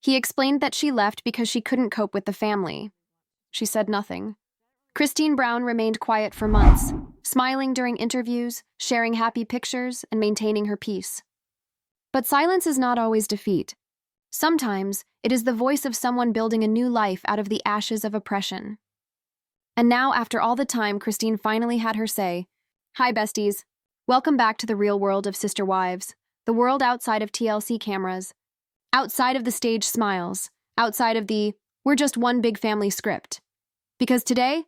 He explained that she left because she couldn't cope with the family. She said nothing. Kody Brown remained quiet for months, smiling during interviews, sharing happy pictures, and maintaining her peace. But silence is not always defeat. Sometimes, it is the voice of someone building a new life out of the ashes of oppression. And now, after all the time, Kody finally had her say, "Hi, besties. Welcome back to the real world of sister wives, the world outside of TLC cameras, outside of the stage smiles, outside of the we're just one big family script. Because today,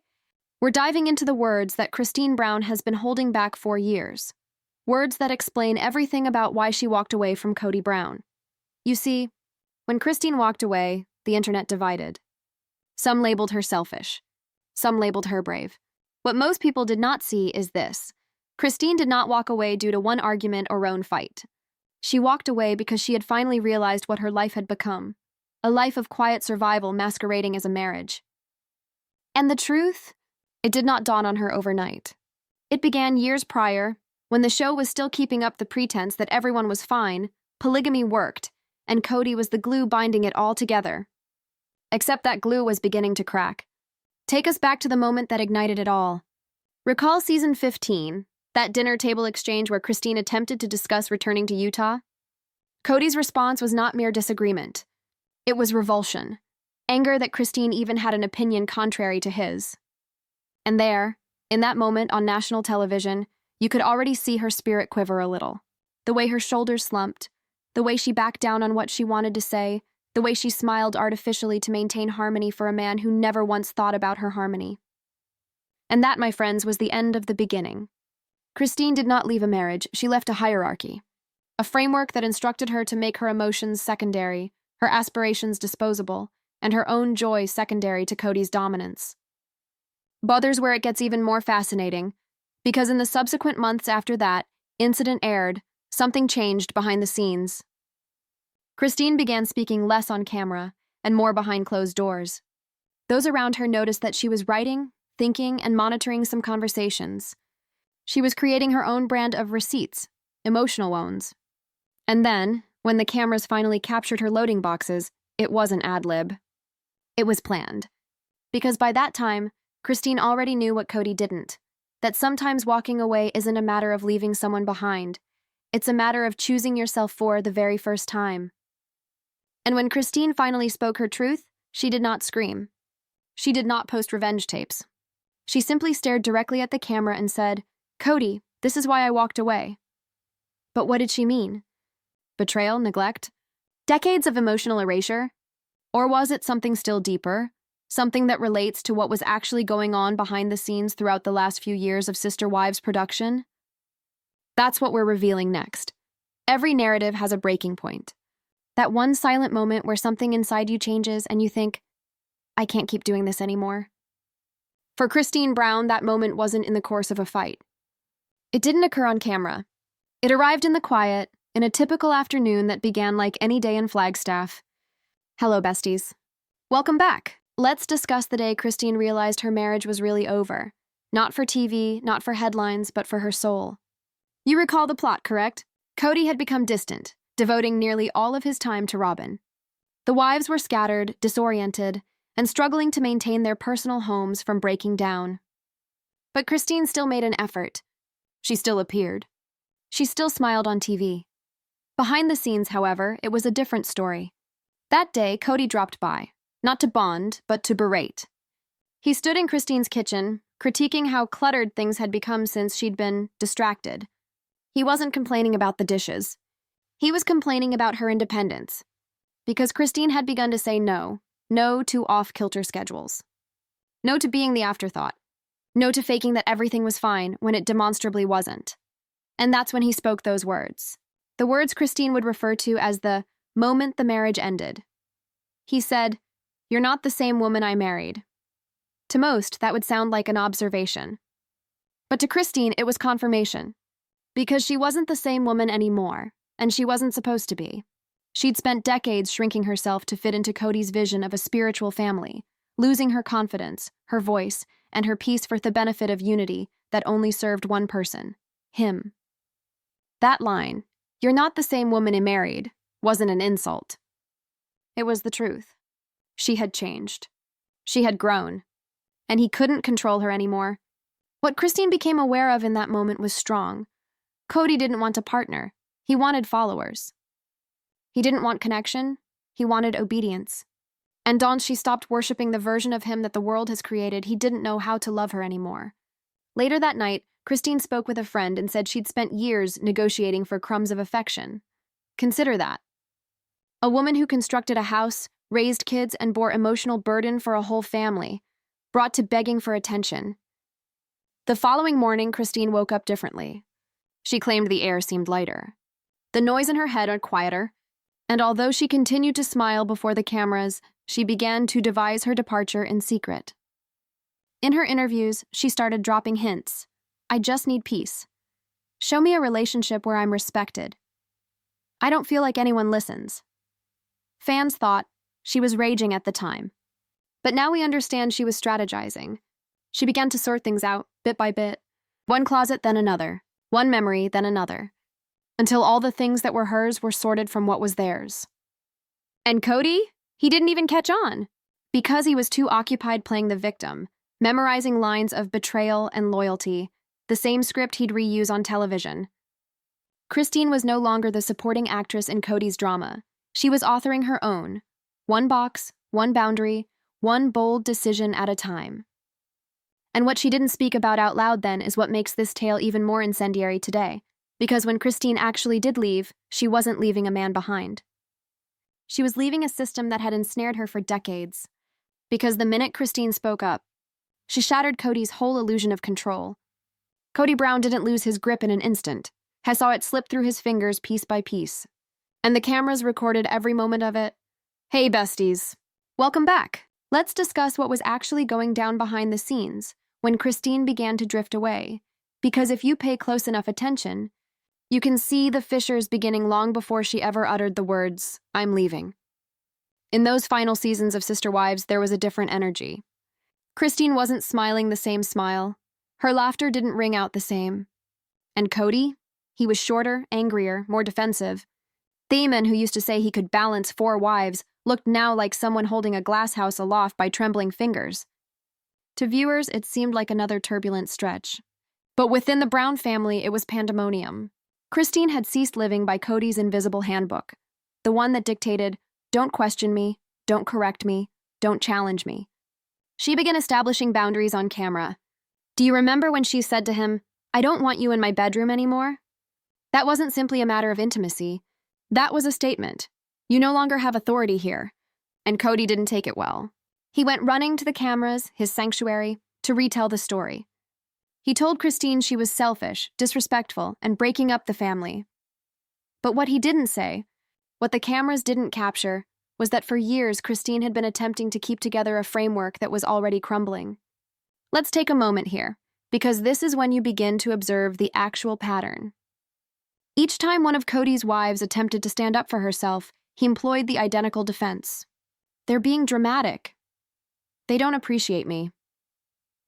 we're diving into the words that Kody Brown has been holding back for years. Words that explain everything about why she walked away from Kody Brown. You see, when Kody walked away, the internet divided. Some labeled her selfish. Some labeled her brave. What most people did not see is this. Kody did not walk away due to one argument or own fight. She walked away because she had finally realized what her life had become. A life of quiet survival masquerading as a marriage. And the truth? It did not dawn on her overnight. It began years prior, when the show was still keeping up the pretense that everyone was fine, polygamy worked, and Kody was the glue binding it all together. Except that glue was beginning to crack. Take us back to the moment that ignited it all. Recall season 15, that dinner table exchange where Kody attempted to discuss returning to Utah? Kody's response was not mere disagreement. It was revulsion. Anger that Kody even had an opinion contrary to his. And there, in that moment on national television, you could already see her spirit quiver a little. The way her shoulders slumped, the way she backed down on what she wanted to say, the way she smiled artificially to maintain harmony for a man who never once thought about her harmony. And that, my friends, was the end of the beginning. Kody did not leave a marriage, she left a hierarchy. A framework that instructed her to make her emotions secondary, her aspirations disposable, and her own joy secondary to Kody's dominance. But there's where it gets even more fascinating, because in the subsequent months after that incident aired, something changed behind the scenes. Kody began speaking less on camera and more behind closed doors. Those around her noticed that she was writing, thinking, and monitoring some conversations. She was creating her own brand of receipts, emotional ones. And then, when the cameras finally captured her loading boxes, it wasn't ad-lib. It was planned. Because by that time, Kody already knew what Kody didn't. That sometimes walking away isn't a matter of leaving someone behind. It's a matter of choosing yourself for the very first time. And when Kody finally spoke her truth, she did not scream. She did not post revenge tapes. She simply stared directly at the camera and said, "Kody, this is why I walked away." But what did she mean? Betrayal, neglect? Decades of emotional erasure? Or was it something still deeper? Something that relates to what was actually going on behind the scenes throughout the last few years of Sister Wives production? That's what we're revealing next. Every narrative has a breaking point. That one silent moment where something inside you changes and you think, I can't keep doing this anymore. For Kody Brown, that moment wasn't in the course of a fight. It didn't occur on camera. It arrived in the quiet, in a typical afternoon that began like any day in Flagstaff. Hello, besties. Welcome back. Let's discuss the day Kody realized her marriage was really over. Not for TV, not for headlines, but for her soul. You recall the plot, correct? Kody had become distant, devoting nearly all of his time to Robyn. The wives were scattered, disoriented, and struggling to maintain their personal homes from breaking down. But Kody still made an effort. She still appeared. She still smiled on TV. Behind the scenes, however, it was a different story. That day, Kody dropped by. Not to bond, but to berate. He stood in Kody's kitchen, critiquing how cluttered things had become since she'd been distracted. He wasn't complaining about the dishes. He was complaining about her independence. Because Kody had begun to say no to off-kilter schedules. No to being the afterthought. No to faking that everything was fine when it demonstrably wasn't. And that's when he spoke those words. The words Kody would refer to as the moment the marriage ended. He said, "You're not the same woman I married." To most, that would sound like an observation. But to Kody, it was confirmation. Because she wasn't the same woman anymore, and she wasn't supposed to be. She'd spent decades shrinking herself to fit into Kody's vision of a spiritual family, losing her confidence, her voice, and her peace for the benefit of unity that only served one person, him. That line, "You're not the same woman I married," wasn't an insult. It was the truth. She had changed. She had grown. And he couldn't control her anymore. What Christine became aware of in that moment was strong. Kody didn't want a partner. He wanted followers. He didn't want connection. He wanted obedience. And once she stopped worshiping the version of him that the world has created, he didn't know how to love her anymore. Later that night, Christine spoke with a friend and said she'd spent years negotiating for crumbs of affection. Consider that. A woman who constructed a house, raised kids, and bore emotional burden for a whole family, brought to begging for attention. The following morning, Christine woke up differently. She claimed the air seemed lighter. The noise in her head was quieter, and although she continued to smile before the cameras, she began to devise her departure in secret. In her interviews, she started dropping hints. I just need peace. Show me a relationship where I'm respected. I don't feel like anyone listens. Fans thought she was raging at the time. But now we understand she was strategizing. She began to sort things out, bit by bit. One closet, then another. One memory, then another. Until all the things that were hers were sorted from what was theirs. And Kody? He didn't even catch on. Because he was too occupied playing the victim, memorizing lines of betrayal and loyalty, the same script he'd reuse on television. Christine was no longer the supporting actress in Kody's drama. She was authoring her own. One box, one boundary, one bold decision at a time. And what she didn't speak about out loud then is what makes this tale even more incendiary today. Because when Christine actually did leave, she wasn't leaving a man behind. She was leaving a system that had ensnared her for decades. Because the minute Christine spoke up, she shattered Kody's whole illusion of control. Kody Brown didn't lose his grip in an instant. I saw it slip through his fingers piece by piece. And the cameras recorded every moment of it. Hey, besties. Welcome back. Let's discuss what was actually going down behind the scenes when Christine began to drift away. Because if you pay close enough attention, you can see the fissures beginning long before she ever uttered the words, I'm leaving. In those final seasons of Sister Wives, there was a different energy. Christine wasn't smiling the same smile. Her laughter didn't ring out the same. And Kody? He was shorter, angrier, more defensive. Thaman, who used to say he could balance 4 wives, looked now like someone holding a glass house aloft by trembling fingers. To viewers, it seemed like another turbulent stretch. But within the Brown family, it was pandemonium. Christine had ceased living by Kody's invisible handbook, the one that dictated, don't question me, don't correct me, don't challenge me. She began establishing boundaries on camera. Do you remember when she said to him, I don't want you in my bedroom anymore? That wasn't simply a matter of intimacy. That was a statement. You no longer have authority here. And Kody didn't take it well. He went running to the cameras, his sanctuary, to retell the story. He told Christine she was selfish, disrespectful, and breaking up the family. But what he didn't say, what the cameras didn't capture, was that for years Christine had been attempting to keep together a framework that was already crumbling. Let's take a moment here, because this is when you begin to observe the actual pattern. Each time one of Kody's wives attempted to stand up for herself, he employed the identical defense. They're being dramatic. They don't appreciate me.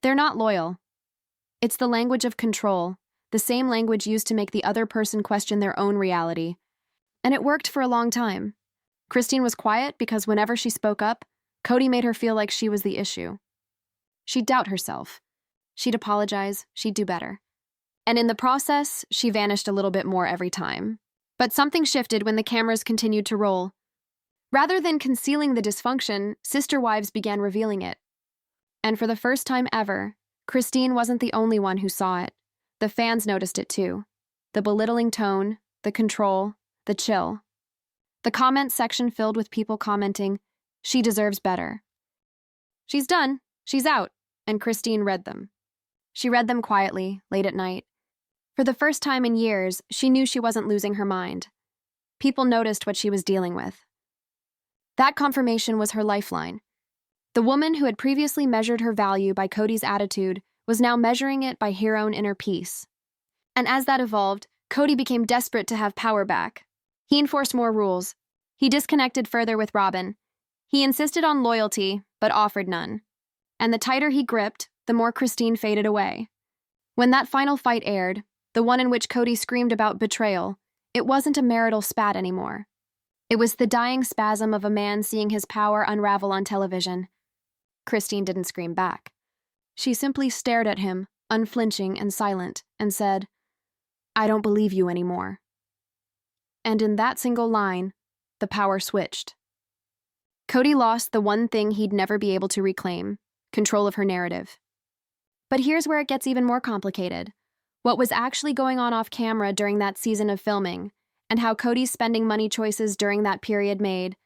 They're not loyal. It's the language of control, the same language used to make the other person question their own reality. And it worked for a long time. Christine was quiet because whenever she spoke up, Kody made her feel like she was the issue. She'd doubt herself. She'd apologize. She'd do better. And in the process, she vanished a little bit more every time. But something shifted when the cameras continued to roll. Rather than concealing the dysfunction, Sister Wives began revealing it. And for the first time ever, Christine wasn't the only one who saw it. The fans noticed it too. The belittling tone, the control, the chill. The comment section filled with people commenting, she deserves better. She's done. She's out. And Christine read them. She read them quietly, late at night. For the first time in years, she knew she wasn't losing her mind. People noticed what she was dealing with. That confirmation was her lifeline. The woman who had previously measured her value by Kody's attitude was now measuring it by her own inner peace. And as that evolved, Kody became desperate to have power back. He enforced more rules. He disconnected further with Robyn. He insisted on loyalty, but offered none. And the tighter he gripped, the more Christine faded away. When that final fight aired, the one in which Kody screamed about betrayal, it wasn't a marital spat anymore. It was the dying spasm of a man seeing his power unravel on television. Christine didn't scream back. She simply stared at him, unflinching and silent, and said, "I don't believe you anymore." And in that single line, the power switched. Kody lost the one thing he'd never be able to reclaim: control of her narrative. But here's where it gets even more complicated. What was actually going on off camera during that season of filming, and how Kody's spending money choices during that period made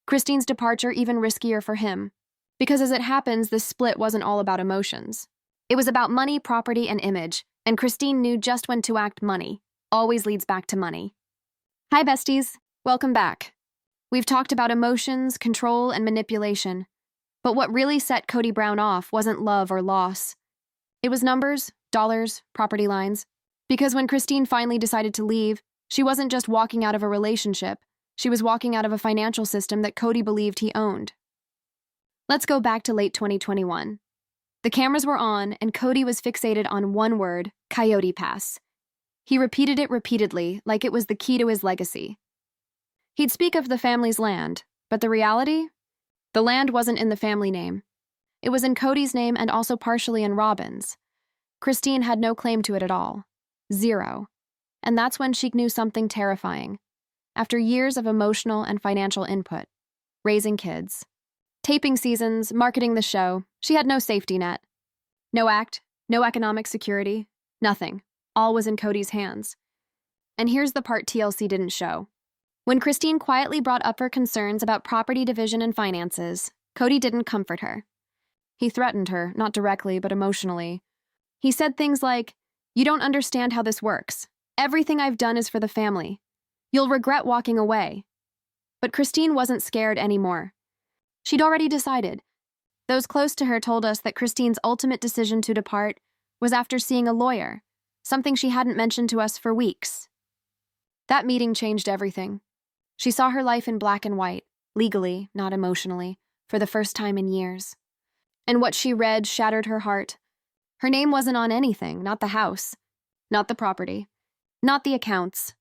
Christine's departure even riskier for him. Because as it happens, this split wasn't all about emotions. It was about money, property, and image, and Christine knew just when to act. Money always leads back to money. Hi, besties. Welcome back. We've talked about emotions, control, and manipulation. But what really set Kody Brown off wasn't love or loss. It was numbers, dollars, property lines. Because when Christine finally decided to leave, she wasn't just walking out of a relationship. She was walking out of a financial system that Kody believed he owned. Let's go back to late 2021. The cameras were on, and Kody was fixated on one word: Coyote Pass. He repeated it repeatedly, like it was the key to his legacy. He'd speak of the family's land, but the reality? The land wasn't in the family name. It was in Kody's name and also partially in Robyn's. Christine had no claim to it at all. Zero. And that's when she knew something terrifying. After years of emotional and financial input, raising kids, taping seasons, marketing the show, she had no safety net. No act, no economic security, nothing. All was in Kody's hands. And here's the part TLC didn't show. When Christine quietly brought up her concerns about property division and finances, Kody didn't comfort her. He threatened her, not directly, but emotionally. He said things like, "You don't understand how this works. Everything I've done is for the family. You'll regret walking away." But Christine wasn't scared anymore. She'd already decided. Those close to her told us that Christine's ultimate decision to depart was after seeing a lawyer, something she hadn't mentioned to us for weeks. That meeting changed everything. She saw her life in black and white, legally, not emotionally, for the first time in years. And what she read shattered her heart. Her name wasn't on anything, not the house, not the property, not the accounts.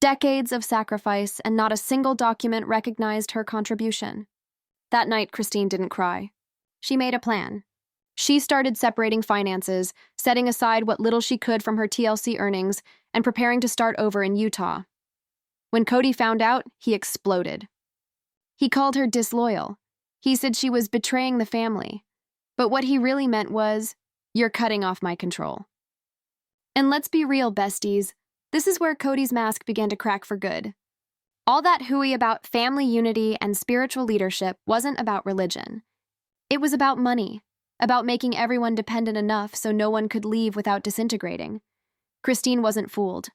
Decades of sacrifice, and not a single document recognized her contribution. That night, Christine didn't cry. She made a plan. She started separating finances, setting aside what little she could from her TLC earnings, and preparing to start over in Utah. When Kody found out, he exploded. He called her disloyal. He said she was betraying the family. But what he really meant was, "You're cutting off my control." And let's be real, besties. This is where Kody's mask began to crack for good. All that hooey about family unity and spiritual leadership wasn't about religion. It was about money, about making everyone dependent enough so no one could leave without disintegrating. Christine wasn't fooled.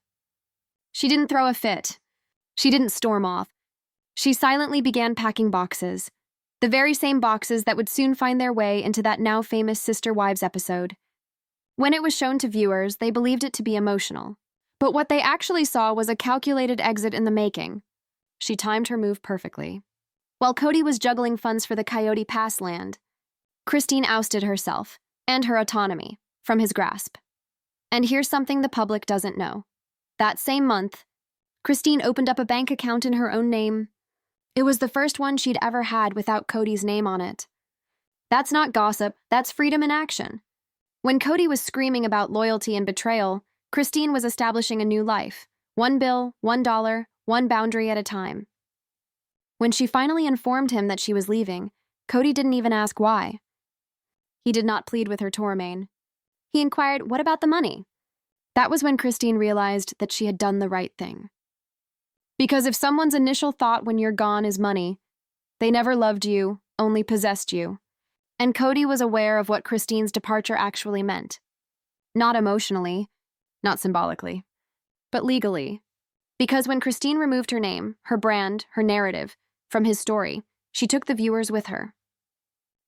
She didn't throw a fit. She didn't storm off. She silently began packing boxes, the very same boxes that would soon find their way into that now famous Sister Wives episode. When it was shown to viewers, they believed it to be emotional. But what they actually saw was a calculated exit in the making. She timed her move perfectly. While Kody was juggling funds for the Coyote Pass land, Christine ousted herself, and her autonomy, from his grasp. And here's something the public doesn't know. That same month, Christine opened up a bank account in her own name. It was the first one she'd ever had without Kody's name on it. That's not gossip, that's freedom in action. When Kody was screaming about loyalty and betrayal, Christine was establishing a new life. One bill, $1, one boundary at a time. When she finally informed him that she was leaving, Kody didn't even ask why. He did not plead with her Tormain. He inquired, "What about the money?" That was when Christine realized that she had done the right thing. Because if someone's initial thought when you're gone is money, they never loved you, only possessed you. And Kody was aware of what Christine's departure actually meant. Not emotionally, not symbolically, but legally. Because when Christine removed her name, her brand, her narrative, from his story, she took the viewers with her.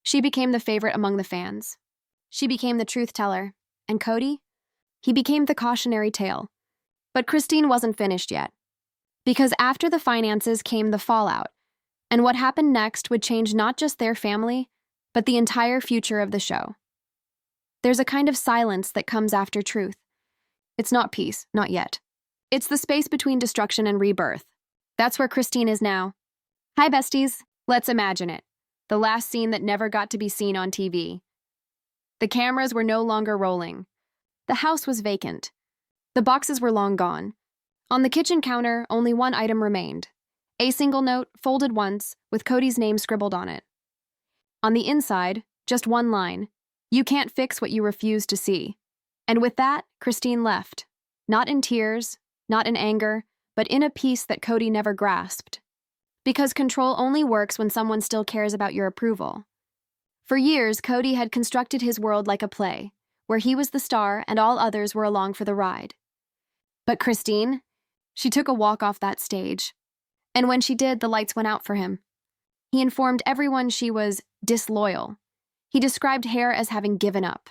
She became the favorite among the fans. She became the truth teller. And Kody? He became the cautionary tale. But Christine wasn't finished yet. Because after the finances came the fallout, and what happened next would change not just their family, but the entire future of the show. There's a kind of silence that comes after truth. It's not peace, not yet. It's the space between destruction and rebirth. That's where Christine is now. Hi, besties. Let's imagine it. The last scene that never got to be seen on TV. The cameras were no longer rolling. The house was vacant. The boxes were long gone. On the kitchen counter, only one item remained. A single note, folded once, with Kody's name scribbled on it. On the inside, just one line. You can't fix what you refuse to see. And with that, Christine left. Not in tears, not in anger, but in a peace that Kody never grasped. Because control only works when someone still cares about your approval. For years, Kody had constructed his world like a play, where he was the star and all others were along for the ride. But Christine, she took a walk off that stage. And when she did, the lights went out for him. He informed everyone she was disloyal. He described Hare as having given up.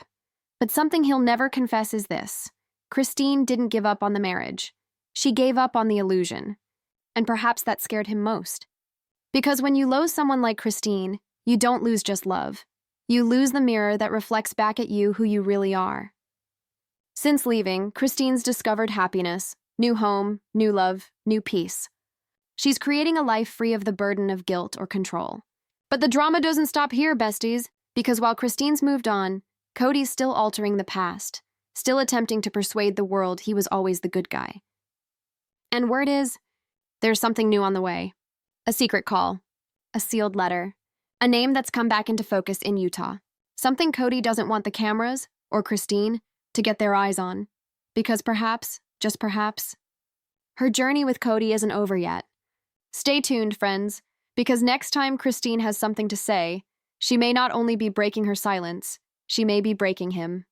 But something he'll never confess is this. Christine didn't give up on the marriage. She gave up on the illusion. And perhaps that scared him most. Because when you lose someone like Christine, you don't lose just love. You lose the mirror that reflects back at you who you really are. Since leaving, Christine's discovered happiness, new home, new love, new peace. She's creating a life free of the burden of guilt or control. But the drama doesn't stop here, besties, because while Christine's moved on, Kody's still altering the past, still attempting to persuade the world he was always the good guy. And word is, there's something new on the way. A secret call, a sealed letter, a name that's come back into focus in Utah. Something Kody doesn't want the cameras, or Christine, to get their eyes on. Because perhaps, just perhaps, her journey with Kody isn't over yet. Stay tuned, friends, because next time Christine has something to say, she may not only be breaking her silence, she may be breaking him.